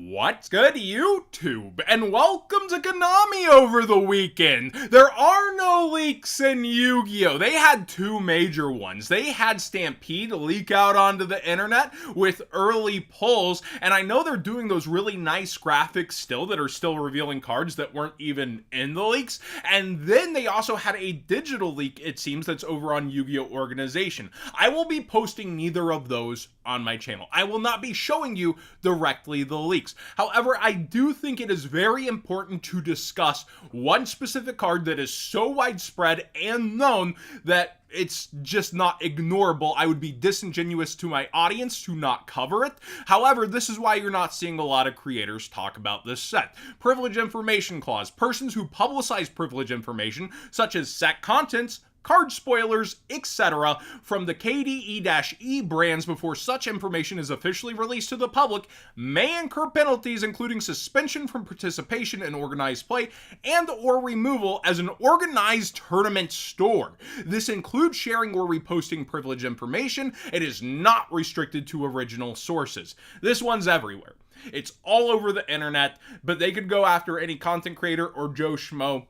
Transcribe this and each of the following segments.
What's good, YouTube? And welcome to Konami over the weekend. There are no leaks in Yu-Gi-Oh! They had two major ones. They had Stampede leak out onto the internet with early pulls, and I know they're doing those really nice graphics still that are still revealing cards that weren't even in the leaks. And then they also had a digital leak, it seems, that's over on Yu-Gi-Oh! Organization. I will be posting neither of those on my channel. I will not be showing you directly the leaks. However, I do think it is very important to discuss one specific card that is so widespread and known that it's just not ignorable. I would be disingenuous to my audience to not cover it. However, this is why you're not seeing a lot of creators talk about this set. Privilege information clause. Persons who publicize privilege information, such as set contents, card spoilers, etc., from the KDE-E brands before such information is officially released to the public may incur penalties including suspension from participation in organized play and or removal as an organized tournament store. This includes sharing or reposting privileged information. It is not restricted to original sources. This one's everywhere. It's all over the internet, but they could go after any content creator or Joe Schmo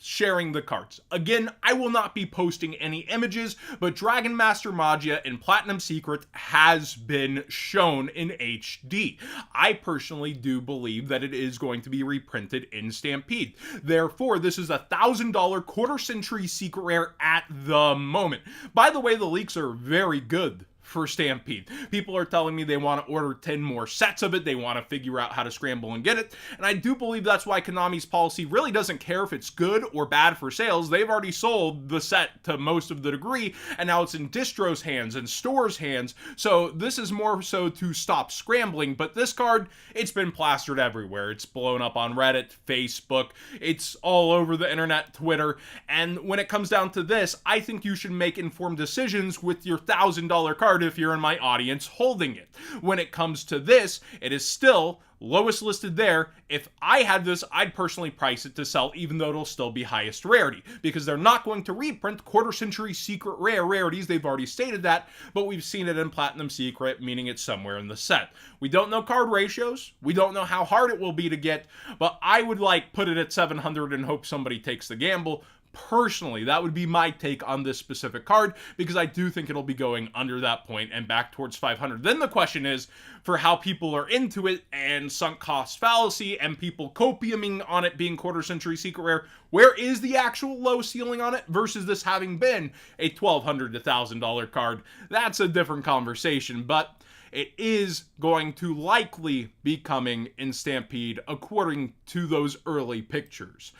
sharing the cards. Again, I will not be posting any images, but Dragon Master Magia in Platinum Secret has been shown in HD. I personally do believe that it is going to be reprinted in Stampede. Therefore, this is a $1,000 quarter century secret rare at the moment. By the way, the leaks are very good for Stampede. People are telling me they want to order 10 more sets of it. They want to figure out how to scramble and get it. And I do believe that's why Konami's policy really doesn't care if it's good or bad for sales. They've already sold the set to most of the degree, and now it's in distros' hands and stores' hands. So this is more so to stop scrambling. But this card, it's been plastered everywhere. It's blown up on Reddit, Facebook. It's all over the internet, Twitter. And when it comes down to this, I think you should make informed decisions with your $1,000 card if you're in my audience holding it. When it comes to this, it is still lowest listed there. If I had this, I'd personally price it to sell, even though it'll still be highest rarity, because they're not going to reprint quarter century secret rare rarities. They've already stated that, but we've seen it in Platinum Secret, meaning it's somewhere in the set. We don't know card ratios. We don't know how hard it will be to get, but I would put it at 700 and hope somebody takes the gamble. Personally, that would be my take on this specific card, because I do think it'll be going under that point and back towards 500. Then the question is, for how people are into it and sunk cost fallacy and people copiuming on it being quarter century secret rare, where is the actual low ceiling on it versus this having been a $1,200 to $1,000 card? That's a different conversation, but it is going to likely be coming in Stampede according to those early pictures.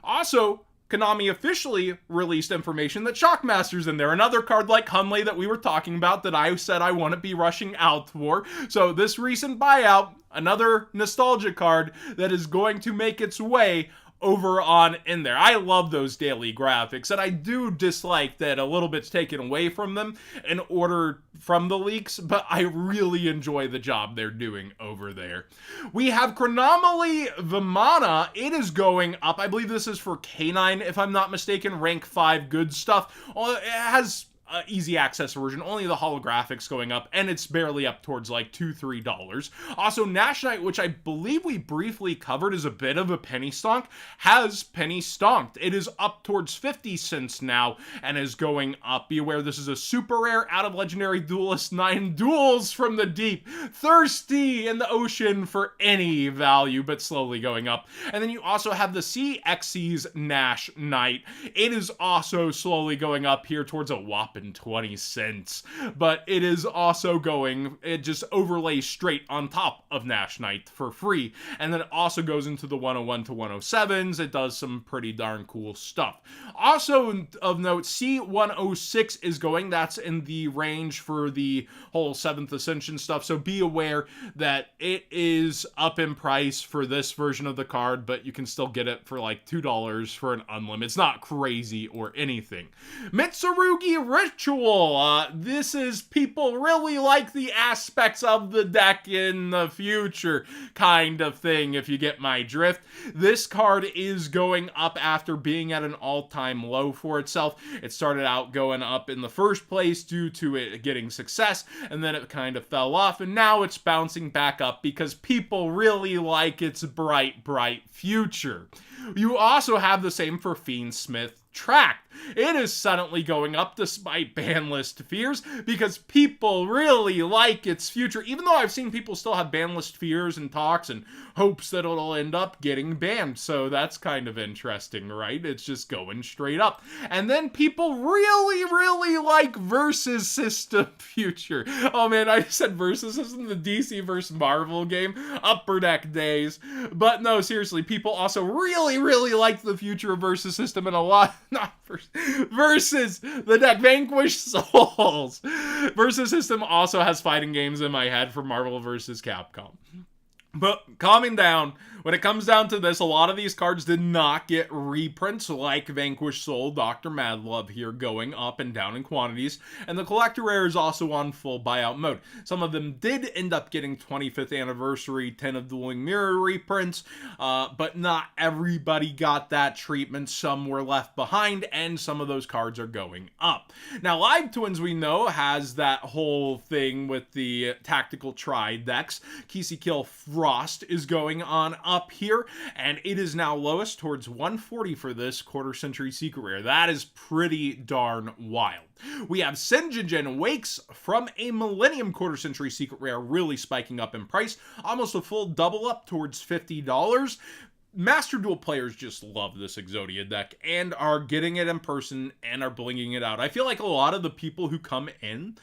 Also, Konami officially released information that Shockmaster's in there. Another card like Hunley that we were talking about that I said I wouldn't be rushing out for. So this recent buyout, another nostalgia card that is going to make its way over on in there. I love those daily graphics, and I do dislike that a little bit's taken away from them in order from the leaks, but I really enjoy the job they're doing over there. We have Chronomaly Vimana. It is going up. I believe this is for K9, if I'm not mistaken. Rank 5 good stuff. It has easy access version, only the holographics going up, and it's barely up towards like $2-3. Also, Nash Knight, which I believe we briefly covered as a bit of a penny stonk, has penny stonked. It is up towards 50 cents now and is going up. Be aware this is a super rare out of Legendary Duelist 9 duels from the deep, thirsty in the ocean for any value, but slowly going up. And then you also have the CXC's Nash Knight. It is also slowly going up here towards a whopping 20 cents, but it is also going, it just overlays straight on top of Nash Knight for free, and then it also goes into the 101 to 107s. It does some pretty darn cool stuff. Also of note, C106 is going, that's in the range for the whole 7th Ascension stuff, so be aware that it is up in price for this version of the card, but you can still get it for like $2 for an unlimited. It's not crazy or anything. Mitsurugi Ritual. This is people really like the aspects of the deck in the future kind of thing, if you get my drift. This card is going up after being at an all-time low for itself. It started out going up in the first place due to it getting success, and then it kind of fell off, and now it's bouncing back up because people really like its bright, bright future. You also have the same for Fiendsmith Tract. It is suddenly going up despite ban list fears because people really like its future, even though I've seen people still have ban list fears and talks and hopes that it'll end up getting banned. So that's kind of interesting, right? It's just going straight up. And then people really, really like Versus System future. Oh man, I said Versus System, the DC versus Marvel game, Upper Deck days. But no, seriously, people also really, really like the future of Versus System, and a lot, not versus the deck Vanquish Souls. Versus System also has fighting games in my head for Marvel vs. Capcom. But calming down, when it comes down to this, a lot of these cards did not get reprints like Vanquish Soul, Dr. Madlove here going up and down in quantities, and the collector rare is also on full buyout mode. Some of them did end up getting 25th anniversary 10 of Dueling Mirror reprints, but not everybody got that treatment. Some were left behind, and some of those cards are going up. Now, Live Twins, we know, has that whole thing with the tactical tri decks. Kisi Kill Frost is going on up here, and it is now lowest towards 140 for this quarter-century secret rare. That is pretty darn wild. We have Senjin Wakes from a Millennium quarter-century secret rare really spiking up in price, almost a full double up towards $50. Master Duel players just love this Exodia deck and are getting it in person and are blinging it out. I feel like a lot of the people who come in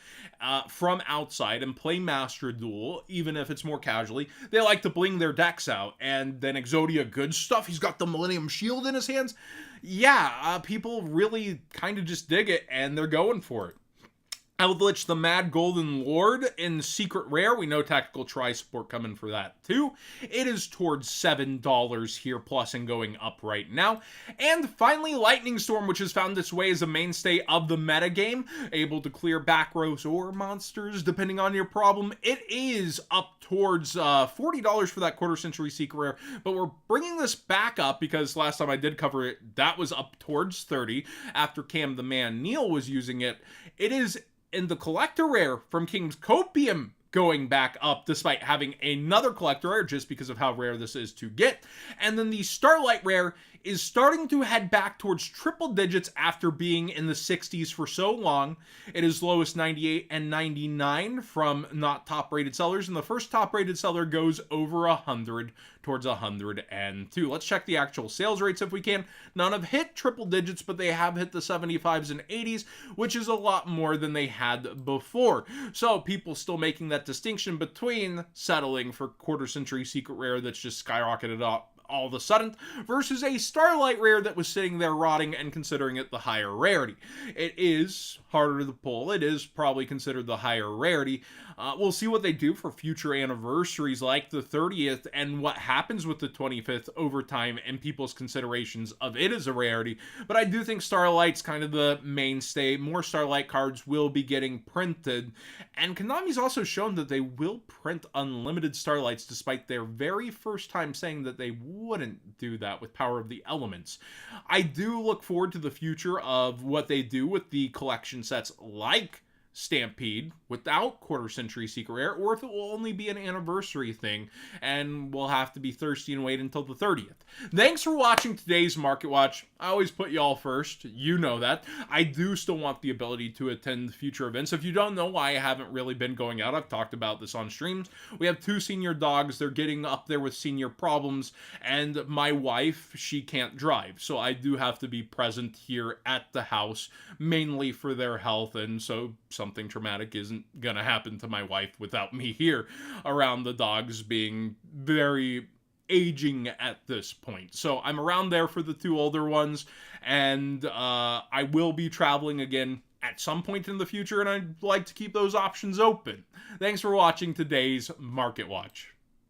from outside and play Master Duel, even if it's more casually, they like to bling their decks out. And then Exodia, good stuff. He's got the Millennium Shield in his hands. Yeah, people really kind of just dig it and they're going for it. Eldritch the Mad Golden Lord in Secret Rare. We know Tactical Tri-Sport coming for that too. It is towards $7 here plus and going up right now. And finally, Lightning Storm, which has found its way as a mainstay of the metagame, able to clear back rows or monsters depending on your problem. It is up towards $40 for that quarter-century Secret Rare, but we're bringing this back up because last time I did cover it, that was up towards $30 after Cam the Man Neil was using it. It is in the collector rare from King's Copium going back up despite having another collector rare just because of how rare this is to get. And then the Starlight rare is starting to head back towards triple digits after being in the 60s for so long. It is lowest 98 and 99 from not top rated sellers, and the first top rated seller goes over 100 towards 102. Let's check the actual sales rates if we can. None have hit triple digits, but they have hit the 75s and 80s, which is a lot more than they had before. So people still making that distinction between settling for quarter-century secret rare that's just skyrocketed up all of a sudden versus a Starlight rare that was sitting there rotting and considering it the higher rarity. It is harder to pull. It is probably considered the higher rarity. We'll see what they do for future anniversaries like the 30th and what happens with the 25th over time and people's considerations of it as a rarity. But I do think Starlight's kind of the mainstay. More Starlight cards will be getting printed. And Konami's also shown that they will print unlimited Starlights despite their very first time saying that they wouldn't do that with Power of the Elements. I do look forward to the future of what they do with the collection sets like Stampede without quarter-century secret rare, or if it will only be an anniversary thing and we'll have to be thirsty and wait until the 30th. Thanks for watching today's Market Watch. I always put y'all first. You know that. I do still want the ability to attend future events. If you don't know why I haven't really been going out, I've talked about this on streams. We have 2 senior dogs. They're getting up there with senior problems, and my wife, she can't drive. So I do have to be present here at the house, mainly for their health, and so something traumatic isn't gonna happen to my wife without me here around the dogs being very aging at this point. So I'm around there for the 2 older ones, and I will be traveling again at some point in the future, and I'd like to keep those options open. Thanks for watching today's Market Watch.